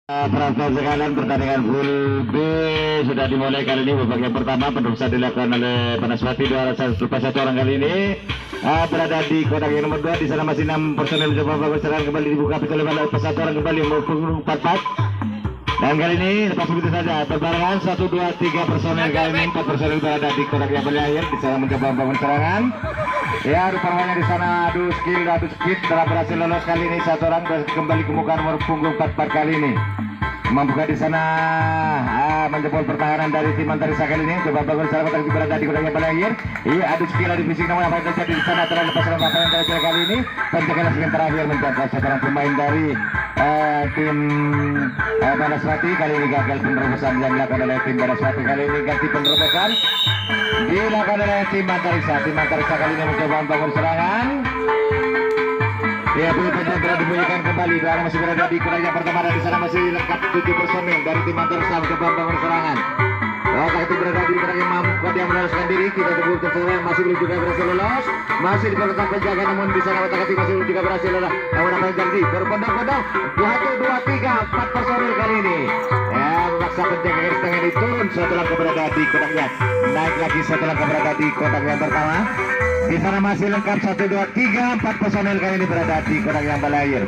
Perhatian sekalian, pertandingan full B sudah dimulai kali ini. Babak yang pertama penerusan dilakukan oleh Banaspati 2 satu orang kali ini. Berada di kotak yang nomor 2. Di sana masih 6 personel mencoba babak serangan, kembali dibuka oleh satu orang kembali memukul 4-4. Dan kali ini lepas begitu saja berbarengan 1, 2, 3 personel kali ini 4 personel berada di kotak yang berakhir. Di sana mencoba membangun serangan. Ya, rupanya di sana adu skill telah berhasil lolos kali ini. Satu orang kembali ke muka nomor punggung 44 kali ini. Membuka di sana menjebol pertahanan dari tim Antarisa kali ini. Coba bangun secara kotak berada di kotak yang berakhir. Iya, adu skill adu fisik, namun apa yang terjadi di sana telah lepas apa yang terjadi kali ini. Penjagaan yang terakhir menjaga seorang pemain dari tim Banaspati. Kali ini gagal penerobosan yang dilakukan oleh tim Banaspati. Kali ini ganti penerobosan dilakukan oleh tim Antarisa. Tim Antarisa kali ini mencoba membangun serangan. Ya, penyerangan berada dibunyikan kembali. Dua masih berada di kotak yang pertama dan di sana masih lengkap 7 personel dari tim Antarisa mencoba membangun serangan. Kotak itu berada di kotak yang mampu dia meloloskan diri. Kita tunggu serangan masih belum juga berhasil lolos. Masih di kotak penjaga, namun di sana kotak masih belum juga berhasil lolos. Namun apa yang terjadi? Berpondong-pondong 1, 2, 3, 4 personel kali ini. Ya, memaksa penjaga garis tangan ini turun setelah berada di kotaknya. Naik lagi setelah berada di kotak yang pertama. Di sana masih lengkap 1, 2, 3, 4 personel kali ini berada di kotak yang berakhir.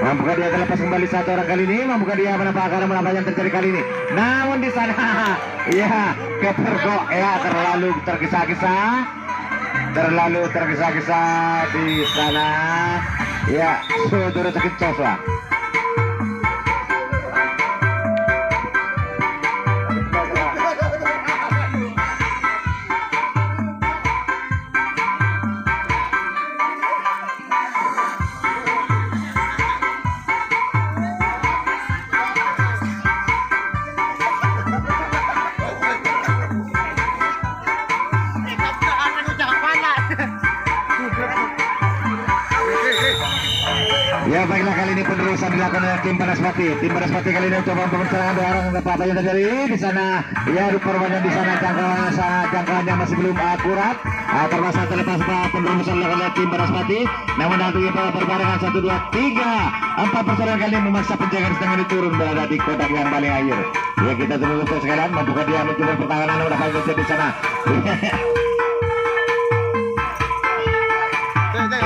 Mampukah dia terlepas kembali satu orang kali ini? Mampukah dia menambahkan yang terjadi kali ini? Namun di sana, ya kepergok ya terlalu tergesa-gesa di sana. Ya, saudara sakit coba. Ya, baiklah, kali ini penerusan dilakukan oleh tim Banaspati. Tim Banaspati kali ini coba membangun serangan dua orang. Apa yang terjadi di sana? Ya, rupanya di sana jangkauannya masih belum akurat. Terpaksa terlepas penerusan dilakukan oleh tim Banaspati. Namun nanti berbarengan 1, 2, 3, 4 personel kali ini memaksa penjaga di setengah turun berada di kotak yang paling akhir. Ya, kita tunggu untuk sekalian. Mampukah dia mencoba pertahanan? Namun apa yang terjadi di sana?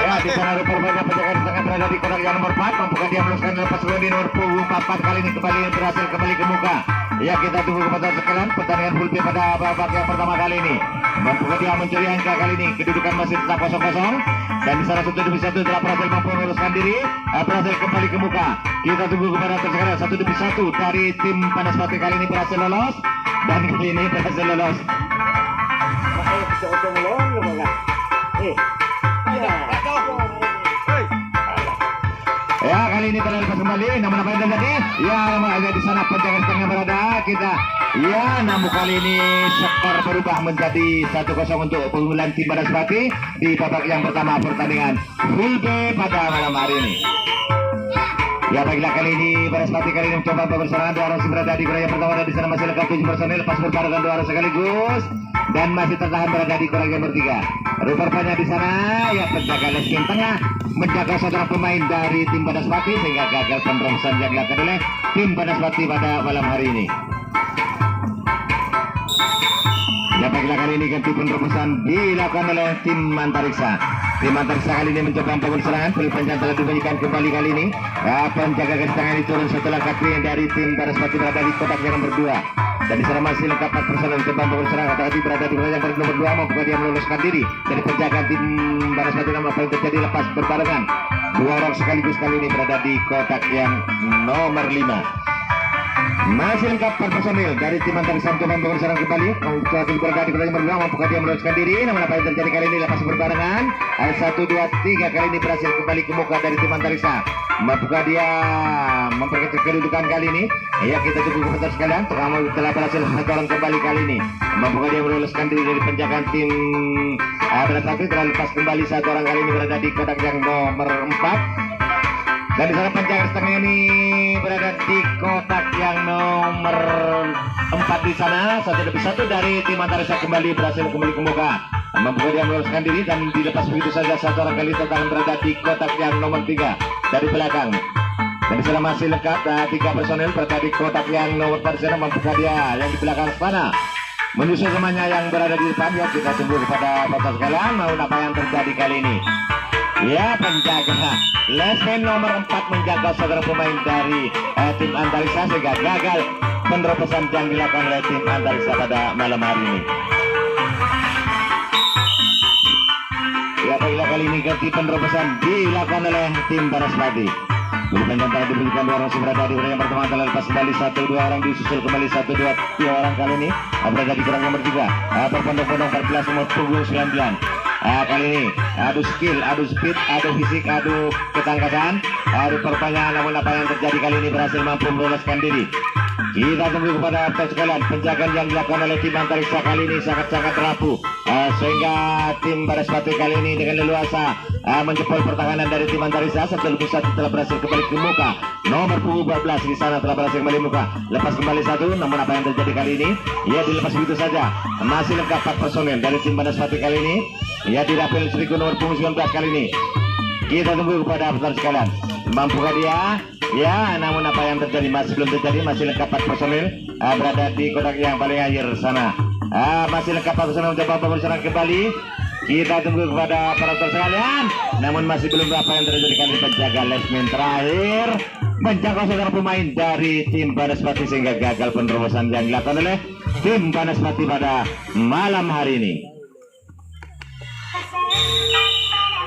Ya, di sana rupanya penjaga di setengah berada di kotak yang nomor 4. Mampukah dia meloloskan lepas di nomor punggung 44 kali ini berhasil kembali ke muka. Ya, kita tunggu kepada sekalian pertandingan full B pada babak yang pertama kali ini. Mampukah dia mencuri angka kali ini? Kedudukan masih tetap 0-0 dan di sana 1-1 telah berhasil mampu meloloskan diri, berhasil kembali ke muka. Kita tunggu kepada sekalian 1-1 dari tim Banaspati kali ini berhasil lolos dan kali ini berhasil lolos. Ya, kali ini terlepas kembali. Namun apa yang terjadi? Ya, ada di sana penjaga setengah berada. Kita, ya, namun kali ini skor berubah menjadi 1-0 untuk keunggulan tim Banaspati di babak yang pertama pertandingan full B pada malam hari ini. Ya, baiklah, kali ini Banaspati kali ini mencoba berserangan. Dua orang berada di kotak yang pertama dan di sana masih lengkap 7 personel. Pas berbarengan dua orang sekaligus dan masih tertahan berada di kotak yang bertiga. Rupanya di sana ya penjaga leskin tengah menjaga saudara pemain dari tim Banaspati sehingga gagal penerobosan yang dilakukan oleh tim Banaspati pada malam hari ini. Ya, baiklah, kali ini ganti penerobosan dilakukan oleh tim Antariksa. Tim Antariksa kali ini mencoba membangun serangan. Penjagaan telah dibunyikan kembali kali ini. Penjaga garis tangan ini turun setelah kaki dari tim Banaspati berada di kotak yang nomor 2. Dan di sana masih lengkap 4 personel mencoba membangun serangan. Tadi berada di kotak yang nomor 2. Mampukah dia meloloskan diri dari penjaga tim Banaspati? Namun apa yang terjadi? Lepas berbarengan dua orang sekaligus kali ini berada di kotak yang nomor 5. Masih lengkap 4 personil dari tim Antariksa mencoba membangun serangan kembali. Masih berada di kotak yang nomor 2. Mampukah dia meloloskan diri? Namun apa yang terjadi kali ini? Lepas berbarengan 1, 2, 3 kali ini berhasil kembali ke muka dari tim Antariksa. Mampukah dia memperkecil kedudukan kali ini? Ya, kita tunggu komentar sekalian. Telah berhasil satu orang kembali kali ini. Mampukah dia meloloskan diri dari penjagaan tim Banaspati? Telah lepas kembali satu orang kali ini berada di kotak yang nomor 4. Dan di sana penjaga setengah ini berada di kotak yang nomor 4 di sana. 1-1 dari tim Antarisa kembali berhasil kembali ke muka. Mampukah dia meloloskan diri dan dilepas begitu saja satu orang kali tertahan berada di kotak yang nomor 3 dari belakang. Dan sudah masih lengkap 3 personel berada di kotak yang nomor 4 sana, mampukah dia yang di belakang sana menyusul temannya yang berada di depan. Ya, kita tunggu kepada foto sekalian mau apa yang terjadi kali ini. Ya, penjaga Lesmen nomor 4 menjaga saudara pemain dari tim Antariksa sehingga gagal penerobosan yang dilakukan oleh tim Antariksa pada malam hari ini. Ya, baiklah, kali ini ganti penerobosan dilakukan oleh tim Banaspati. Bulu panjang telah diberikan 2 orang berada di wilayah yang pertama, telah lepas kembali 1-2 orang, disusul kembali 1-2 orang kali ini berada di kurang nomor 3 berpondok-pondok 14 nomor punggung 9. Kali ini adu skill, adu speed, adu fisik, adu ketangkasan, adu perpanjangan. Namun apa yang terjadi kali ini berhasil mampu meloloskan diri. Kita tunggu kepada tes sekalian. Penjagaan yang dilakukan oleh tim Antariksa kali ini sangat-sangat rapuh, sehingga tim Banaspati kali ini dengan leluasa menjebol pertahanan dari tim Antariksa. Satu lebih satu telah berhasil kembali ke muka. Nomor punggung 12 di sana telah berhasil kembali muka. Lepas kembali 1. Namun apa yang terjadi kali ini? Ia dilepas begitu saja. Masih lengkap 4 personel dari tim Banaspati kali ini. Ia dirapel seriku nomor punggung 19 kali ini. Kita tunggu kepada peserta sekalian. Mampukah dia? Ya, namun apa yang terjadi masih belum terjadi. Masih lengkap 4 personel berada di kotak yang paling akhir sana. Masih lengkap 4 personel mencoba berserang kembali. Kita tunggu kepada para peserta sekalian. Namun masih belum apa yang terjadi kali ini. Penjaga Lesmen terakhir menjaga saudara pemain dari tim Banaspati sehingga gagal penerobosan yang dilakukan oleh tim Banaspati pada malam hari ini.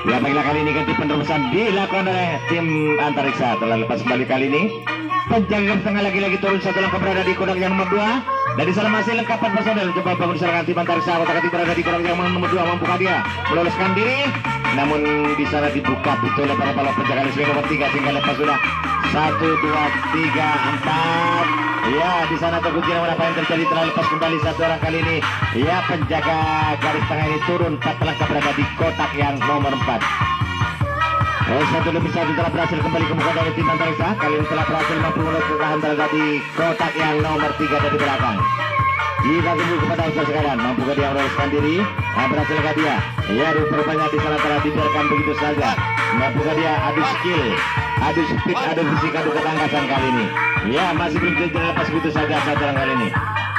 Ya, baiklah, kali ini ganti penerobosan dilakukan oleh tim Antariksa. Telah lepas kembali kali ini. Penjaga setengah lagi-lagi turun 1 langkah berada di kotak yang nomor 2. Dan di sana masih lengkap 4 personel. Coba bangun serangan tim Antariksa. Kotak berada di kotak yang nomor 2. Mampukah dia meloloskan diri? Namun di sana dibuka pintu oleh para penjaga Lesmen nomor 3 sehingga lepas sudah 1, 2, 3, 4. Ya, di sana terkunci. Namun apa yang terjadi? Telah lepas kembali 1 orang kali ini. Ya, penjaga garis tengah ini turun 4 langkah berada di kotak yang nomor 4. 1 lebih 1 telah berhasil kembali ke muka dari tim Antariksa. Kali ini telah berhasil mampu bertahan berada di kotak yang nomor 3 dari belakang. Kita tunggu kepada usaha sekarang. Mampukah dia meloloskan diri? Berhasilkah dia? Ya, rupanya di sana telah dibiarkan begitu saja. Mampukah dia? Adu skill, adu speed, adu fisik, adu ketangkasan kali ini. Ya, masih belum terjadi lepas begitu saja 1 orang kali ini.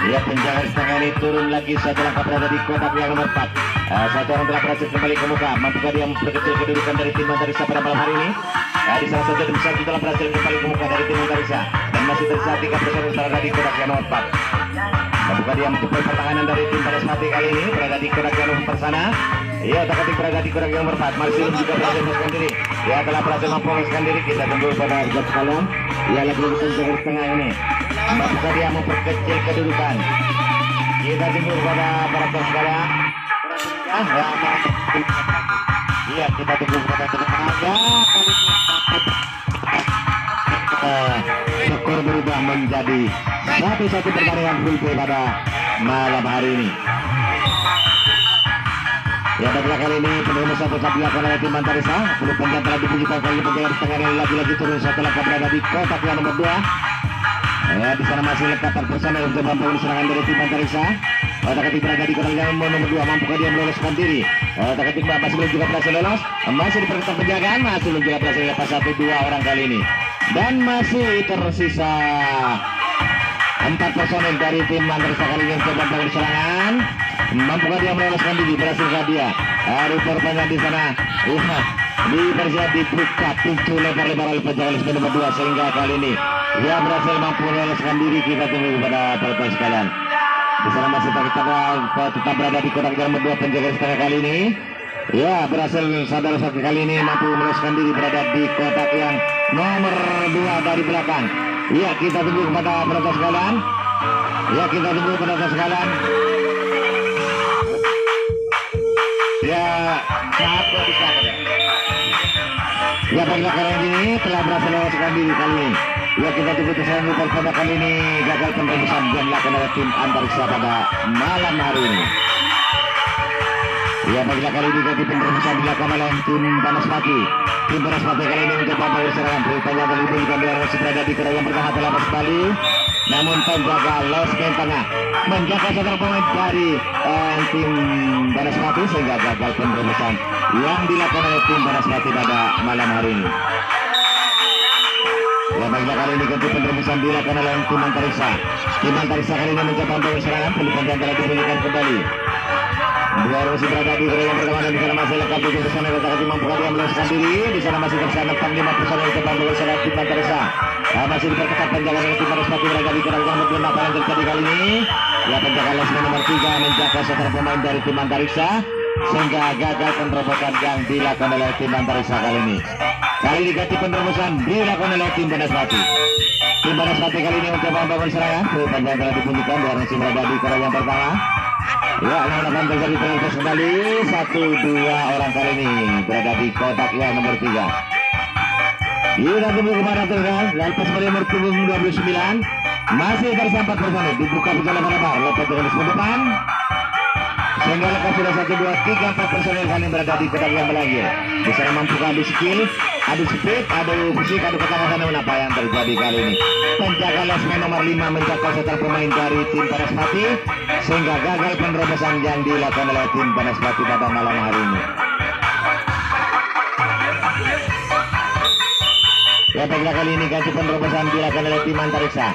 Ya, penjaga setengah ini turun lagi 1 langkah berada di kotak yang nomor 4. 1 orang telah berhasil kembali ke muka. Mampukah dia memperkecil kedudukan dari tim Antariksa pada malam hari ini? Di salah 1 demi 1 telah berhasil kembali ke muka dari tim Antariksa. Dan masih tersisa 3 personel berada di kotak yang nomor 4. Mampukah dia menjebol pertahanan dari tim Banaspati kali ini berada di kotak yang nomor 4 sana. Iya, otak-atik berada di kotak yang nomor 4. Marsil juga berhasil meloloskan diri. Ya, telah berhasil meloloskan diri. Kita tunggu pada usaha sekalian. Ya, lagi-lagi penjaga setengah ini. Mampukah dia memperkecil kedudukan? Kita tunggu pada para peserta sekalian. Iya, kita tunggu pada tenaga. Skor berubah menjadi 1-1 pertandingan full play pada malam hari ini. Ya, baiklah, kali ini penerima 1-1 dilakukan oleh tim Antariksa. Bulu panjang telah dibunyikan kali ini. Penjaga setengah ini lagi-lagi turun 1 langkah berada di kotak yang nomor 2. Ya, di sana masih lengkap 4 personel untuk membangun serangan dari tim Antariksa. Otak-atik berada di kotak yang nomor 2. Mampukah dia meloloskan diri? Otak-atik masih belum juga berhasil lolos. Masih diperketat penjagaan. Masih belum juga berhasil lepas 1-2 orang kali ini. Dan masih tersisa 4 personel dari tim Antariksa kali ini yang coba membangun serangan. Mampukah dia meloloskan diri? Berhasilkah dia? Rupanya di sana dipersiap dibuka pintu lebar-lebar oleh penjaga Lesmen nomor 2 sehingga kali ini dia berhasil mampu meloloskan diri. Kita tunggu kepada para sekalian. Di sana masih tetap berada di kotak yang nomor 2 penjaga setengah kali ini. Ya, berhasil saudara satu kali ini mampu meloloskan diri berada di kotak yang nomor 2 dari belakang. Ya, kita tunggu kepada para sekalian. Ya, kita tunggu kepada sekalian. Ya, satu bisa. Ya, baiklah, kali ini telah berhasil meloloskan diri kali ini. Ya, kita tunggu terus pada kali ini gagal penerobosan yang dilakukan oleh tim Antariksa pada malam hari ini. Ya, baiklah, kali ini ganti penerobosan dilakukan oleh tim Banaspati. Tim Banaspati kali ini mencoba membangun serangan. Beritanya kali ini dikandung masih berada di kotak yang pertama telah kembali. Namun penjaga Lesmen tengah menjaga saudara pemain dari tim Banaspati sehingga gagal penerobosan yang dilakukan oleh tim Banaspati pada malam hari ini. Ya baiklah, kali ini ganti penerusan dilakukan oleh tim Antariksa. Tim Antariksa kali ini mencoba untuk serangan, pelipan telah dibunyikan kembali. Dua masih berada di gerai yang pertama dan di sana masih lengkap tujuh personel yang tim mampu kali yang meloloskan diri. Di sana masih tersisa 5 personel yang coba untuk serangan tim Antariksa. Masih diperketat penjagaan oleh tim Banaspati berada di gerai yang kedua. Apa yang terjadi kali ini? Ya, penjaga lesmen nomor 3 menjaga setelah pemain dari tim Antariksa sehingga gagal penerobosan yang dilakukan oleh tim Antariksa kali ini. Kali ini ganti penerobosan dilakukan oleh tim Banaspati. Tim Banaspati kali ini mencoba membangun serangan. Panjang telah dibunyikan, dua masih berada di gerai yang pertama. Ya, akan terjadi penerobos kembali. 1-2 orang kali ini berada di kotak yang nomor 3. Kita tunggu kemana terus? Lepas pada nomor punggung 29. Masih tersisa 4 personel. Dibuka berjalan lebar. Lepas dengan ke depan. Sehingga lepas sudah 1, 2, 3, 4 personel kali berada di kotak yang berakhir. Bisa mampu adu skill, adu speed, adu fisik, adu ketangkasan. Namun apa yang terjadi kali ini? Penjaga lesmen nomor 5 menjaga setelah pemain dari tim Banaspati sehingga gagal penerobosan yang dilakukan oleh tim Banaspati pada malam hari ini. Ya, baiklah, kali ini ganti penerobosan dilakukan oleh tim Antariksa.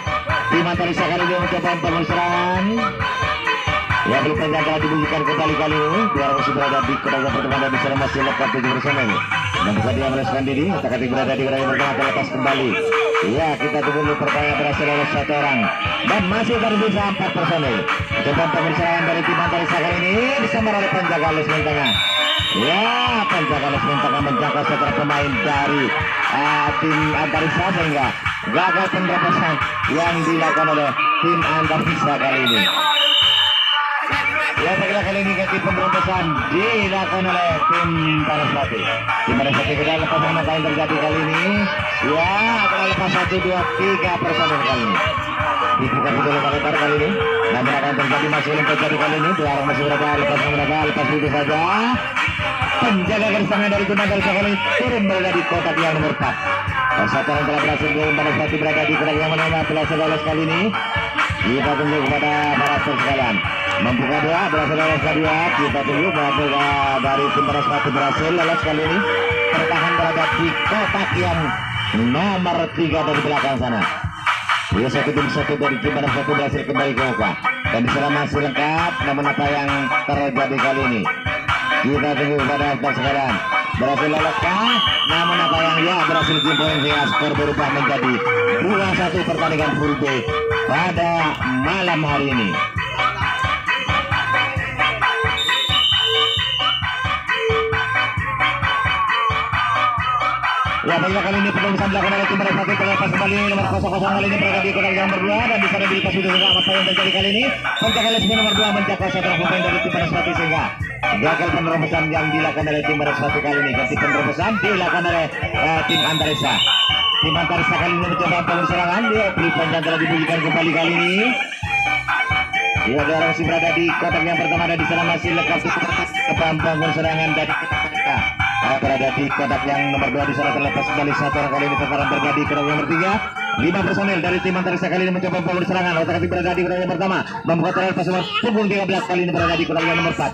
Tim Antariksa kali ini mencoba membangun serangan. Ya, pelipan telah dibunyikan kembali kali ini. Dua masih berada di kotak pertemuan dan di sana masih lengkap 7 personel. Dan bisa dia meloloskan diri. Ketika berada di gerai pertama terlepas kembali. Ya, kita tunggu dulu, pertanyaan berhasil lolos 1 orang dan masih tersisa 4 personel. Coba membangun serangan dari tim Antariksa kali ini disambar oleh penjaga lesmen tengah. Ya, penjaga lesmen tengah menjaga setelah pemain dari tim Antariksa sehingga gagal penerobosan yang dilakukan oleh tim Antariksa kali ini. Ya, saya kira kali ini ganti penerobosan dilakukan oleh tim Banaspati. Tim Banaspati kita lepas apa yang terjadi kali ini. Ya, akan lepas 1, 2, 3 personel kali ini. Dibuka betul lebar kali ini. Namun akan terjadi masih belum terjadi kali ini. Dua orang masih berada, lepas itu saja. Penjaga garis tangan dari tim Antariksa kali ini turun berada di kotak yang nomor 4. Satu orang telah berhasil tim Banaspati berada di kotak yang mana berhasil lolos kali ini. Kita tunggu kepada para sekalian. Membuka dua, berhasil lolos kedua. Kita tunggu bahwa dari tim Banaspati berhasil lolos kali ini. Bertahan berada di kotak yang nomor 3 dari belakang sana. Ya, satu dari tim Banaspati berhasil kembali ke muka. Dan di sana masih lengkap. Namun apa yang terjadi kali ini? Kita tunggu pada sekalian. Berhasil loloskah? Namun apa yang berhasil poin sehingga skor berubah menjadi 2-1 pertandingan full day pada malam hari ini. Ya, baiklah, kali ini penerusan dilakukan oleh tim Banaspati. Terlepas kembali nomor 00 kali ini berada di kotak yang nomor 2 dan di sana dilepas itu juga. Apa yang terjadi kali ini? Penjaga lesmen nomor 2 menjaga setelah pemain dari tim Banaspati sehingga gagal penerobosan yang dilakukan oleh tim Banaspati kali ini. Ganti penerobosan dilakukan oleh tim Antariksa. Tim Antariksa kali ini mencoba membangun serangan. Dia pelipan telah dibunyikan kembali kali ini. Ya, dia masih berada di kotak yang pertama dan di sana masih lekas membangun serangan dari Antariksa. Berada di kotak yang nomor 2 di sana terlepas kembali 1 orang kali ini pertahanan berada di kotak nomor 3. 5 personel dari tim Antariksa kali ini mencoba membangun serangan. Otak berada di kotak yang pertama membuka terlepas nomor punggung 13 kali ini berada di kotak yang nomor 4.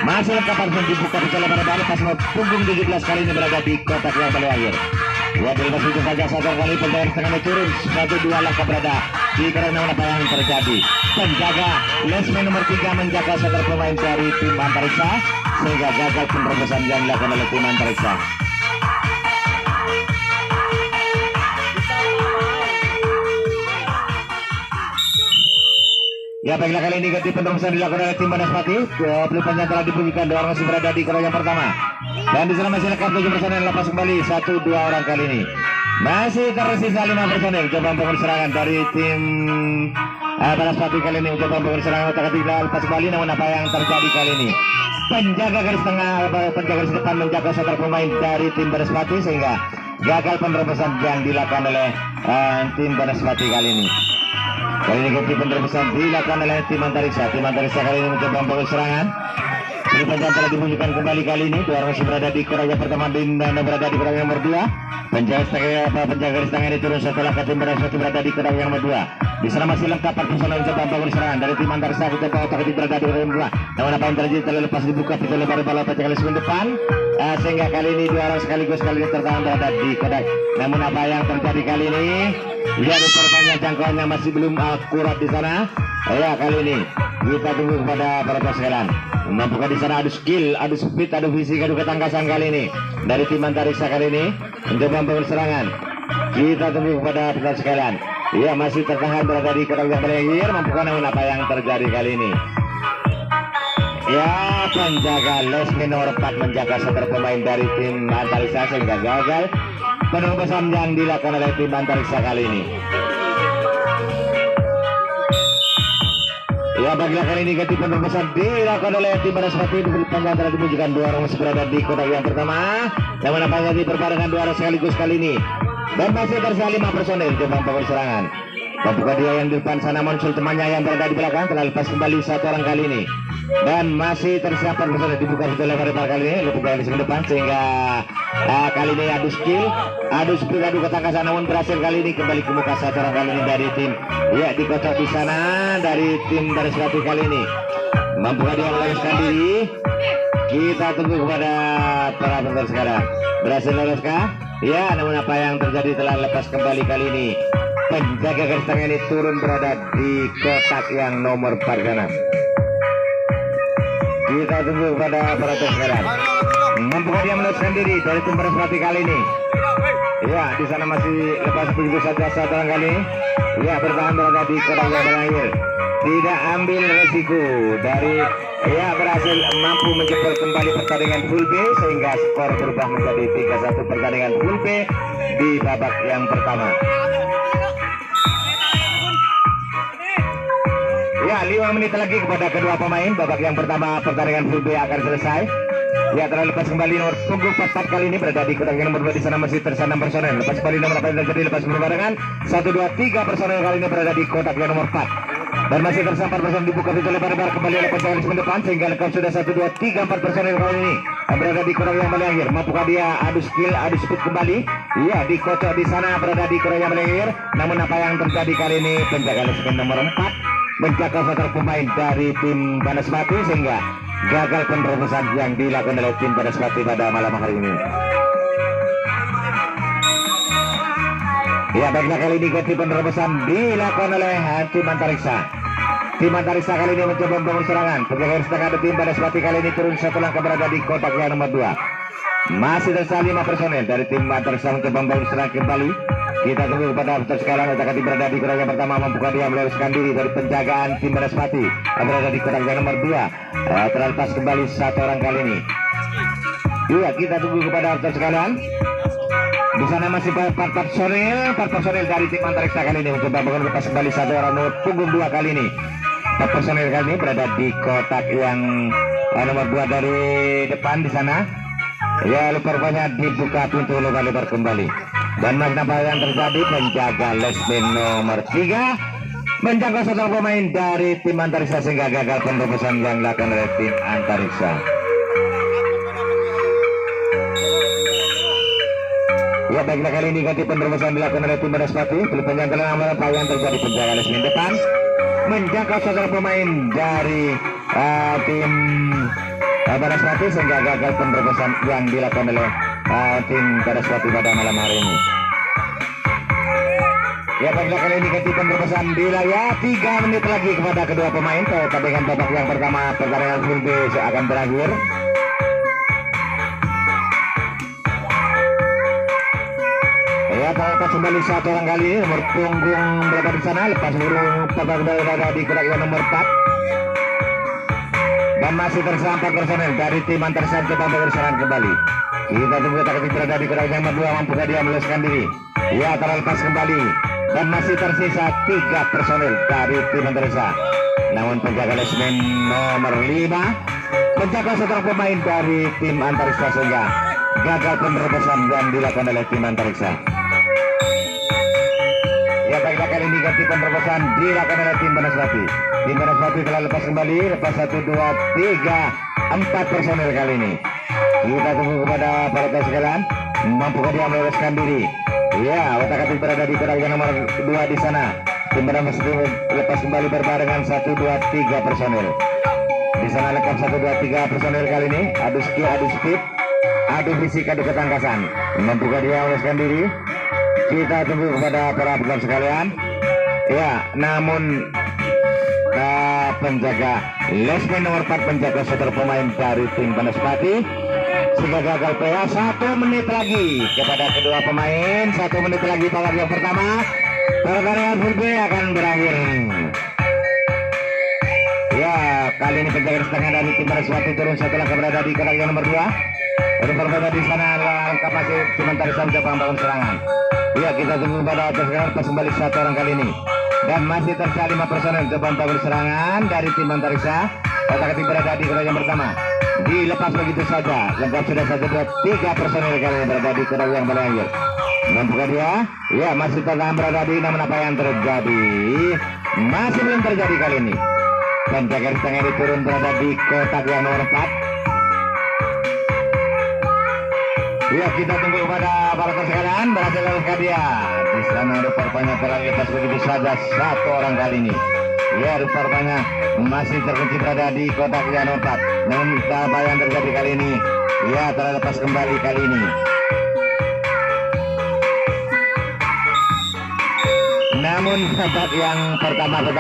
Masih lengkap harus dibuka bicara pada lepas nomor punggung 17 kali ini berada di kotak yang paling akhir. Ya, dilepas itu saja 1 kali penjaga tengahnya turun 1-2 langkah berada di karena apa yang terjadi. Penjaga lesmen nomor 3 menjaga setelah pemain dari tim Antariksa sehingga gagal penerobosan yang dilakukan oleh tim Antariksa. Ya, baiklah, kali ini ganti penerobosan dilakukan oleh tim Banaspati. Pelipan yang telah dibunyikan, 2 orang masih berada di kotak yang pertama. Dan di sana masih lengkap 7 personel lepas kembali 1-2 orang kali ini. Masih tersisa 5 personel. Coba membangun serangan dari tim Banaspati kali ini. Coba membangun serangan otak lepas kembali. Namun apa yang terjadi kali ini? Penjaga garis tengah, penjaga garis depan menjaga setar pemain dari tim Banaspati sehingga gagal penerobosan yang dilakukan oleh tim Banaspati kali ini. Kali ini ganti penerobosan dilakukan oleh tim Antariksa. Tim Antariksa kali ini mencoba membangun serangan. Pelipan telah dibunyikan kembali kali ini. 2 orang masih berada di kotak yang pertama dan berada di kotak yang nomor 2. Penjaga garis tengah ini turun setelah tim Banaspati berada di kotak yang nomor 2. Di sana masih lengkap personel coba bangun serangan dari tim Antariksa. Kita bawa otak berada di area bola. Namun apa yang terjadi terlepas dibuka pintu lebar bola pada kali sebelum depan. Sehingga kali ini dua orang sekaligus kali ini tertahan berada di kotak. Namun apa yang terjadi kali ini? Lihat rupanya jangkauannya masih belum akurat di sana. Ya kali ini kita tunggu kepada para sekalian. Mampukah di sana adu skill, adu speed, adu fisik, adu ketangkasan kali ini dari tim Antariksa kali ini untuk membangun serangan. Kita tunggu kepada para sekalian. Ya masih tertahan berada di kotak yang berakhir. Mampukah namun apa yang terjadi kali ini? Ya penjaga Lesmin nomor 4 menjaga seter pemain dari tim Antariksa sehingga gagal penerbosan yang dilakukan oleh tim Antariksa kali ini. Ya bagilah kali ini ganti penerbosan dilakukan oleh tim Banaspati diberi panjang telah dimunculkan dua orang masih berada di kotak yang pertama. Namun apa yang jadi berbarengan dua orang sekaligus kali ini dan masih tersisa 5 personel untuk membangun serangan. Membuka dia yang di depan sana muncul temannya yang berada di belakang telah lepas kembali satu orang kali ini dan masih tersisa 4 personel dibuka betul lebar kali ini lebih dari di depan sehingga kali ini adu skill, adu speed, adu ketangkasan namun berhasil kali ini kembali ke muka satu orang kali ini dari tim ya dikocok di sana dari tim Banaspati kali ini. Mampukah dia meloloskan diri? Kita tunggu kepada para penonton sekarang. Berhasil loloskah? Ya, namun apa yang terjadi telah lepas kembali kali ini. Penjaga garis tengah ini turun berada di kotak yang nomor 4 sana. Kita tunggu kepada para penonton sekarang. Mampukah dia meloloskan diri dari tim Banaspati kali ini? Ya, di sana masih lepas begitu saja satu orang kali. Ya, bertahan berada di kotak yang berakhir. Tidak ambil resiko dari ya berhasil mampu menjebol kembali pertandingan full B sehingga skor berubah menjadi 3-1 pertandingan full B di babak yang pertama. Ya 5 menit lagi kepada kedua pemain babak yang pertama pertandingan full B akan selesai. Ya telah lepas kembali nomor punggung 44 kali ini berada di kotak yang nomor 2 di sana masih tersisa 6 personel. Lepas kembali nomor apa yang terjadi lepas berbarengan 1, 2, 3 personel kali ini berada di kotak yang nomor 4. Dan masih tersisa 4 personel dibuka pintu lebar-lebar kembali oleh pasangan di depan sehingga lengkap sudah 1, 2, 3, 4 personel kali ini berada di kotak yang berakhir. Mampukah dia adu skill, adu speed kembali? Iya dikocok di sana berada di kotak yang berakhir. Namun apa yang terjadi kali ini penjaga Lesmin nomor 4 menjaga seter pemain dari tim Banaspati sehingga gagal penerbosan yang dilakukan oleh tim Banaspati pada malam hari ini. Ya baiklah kali ini ganti penerbosan dilakukan oleh tim Antariksa. Tim Antariksa kali ini mencoba membangun serangan. Penjaga garis tengah tim Banaspati kali ini turun satu langkah berada di kotak yang nomor 2. Masih tersisa 5 personel dari tim Antariksa mencoba membangun serangan kembali. Kita tunggu kepada sekarang akan berada di kotak yang pertama membuka dia meloloskan diri dari penjagaan tim Banaspati berada di kotak yang nomor 2. Terlepas kembali satu orang kali ini. Iya kita tunggu kepada sekalian. Di sana masih 4 personel dari tim Antariksa kali ini mencoba bangun lepas kembali satu orang nomor punggung 2 kali ini. 4 personel kali ini berada di kotak yang nomor 2 dari depan di sana. Ya rupanya dibuka pintu lebar-lebar kembali. Dan apa yang terjadi penjaga Lesmin nomor 3 menjaga seter pemain dari tim Antariksa sehingga gagal penerbosan yang dilakukan oleh tim Antariksa. Ya baiklah kali ini ganti penerbosan dilakukan oleh tim Banaspati. Belum penjangkauan apa yang terjadi penjaga Lesmin depan menjaga seter pemain dari tim Banaspati sehingga gagal penerbosan yang dilakukan oleh tim Banaspati pada malam hari ini. Ya baiklah kali ini ganti penerbosan ya 3 menit lagi kepada kedua pemain. Pertandingan babak yang pertama pertandingan full B akan berakhir. Ya terlepas kembali satu orang kali nomor punggung berada di sana lepas burung berada di kotak yang nomor 4. Dan masih tersisa 4 personel dari tim Antariksa coba berserangan kembali. Kita tunggu takut berada di kotak yang nomor 2 mampukah dia meloloskan diri. Ya terlepas kembali dan masih tersisa 3 personel dari tim Antariksa. Namun penjaga Lesmin nomor 5 menjaga seter pemain dari tim Antariksa sehingga gagal penerbosan yang dilakukan oleh tim Antariksa. Ya baiklah kali ini ganti penerbosan dilakukan oleh tim Banaspati. Tim Banaspati telah lepas kembali lepas 1, 2, 3, 4 personel kali ini. Kita tunggu kepada para sekalian mampukah dia meloloskan diri. Ya otak-atik berada di kotak yang nomor 2 di sana. Tim Banamas lepas kembali berbarengan 1, 2, 3 personil. Di sana lengkap 1, 2, 3 personil kali ini. Adu skill, adu speed, adu fisik, adu ketangkasan. Membuka dia oleskan diri. Kita tunggu kepada para pekan sekalian. Ya, namun penjaga Lesman nomor 4 penjaga saudara pemain dari tim Banaspati sehingga gagal PA. 1 menit lagi kepada kedua pemain. 1 menit lagi babak yang pertama. Pertandingan full B akan berakhir. Ya, kali ini penjaga setengah dari tim Banaspati turun setelah berada di kotak yang nomor 2. Untuk berbeda di sana lengkap masih sementara saja bangun serangan. Ya, kita tunggu pada atas sekarang pas kembali 1 orang kali ini. Dan masih tersisa 5 personel coba bangun serangan dari tim Antariksa. Kotak tim berada di kotak yang pertama. Dilepas begitu saja. Lengkap sudah 1, 2, 3 personel kali ini berada di kotak yang berakhir. Membuka dia. Ya, masih tetap berada di, namun apa yang terjadi? Masih belum terjadi kali ini. Penjaga setengah ini turun berada di kotak yang nomor 4. Ya, kita tunggu pada para sekalian berhasil lengkap dia. Di sana rupanya telah lepas begitu saja 1 orang kali ini. Ya, rupanya masih terkunci berada di kotak yang nomor 4. Namun apa yang terjadi kali ini? Ya, telah lepas kembali kali ini. Namun babak yang pertama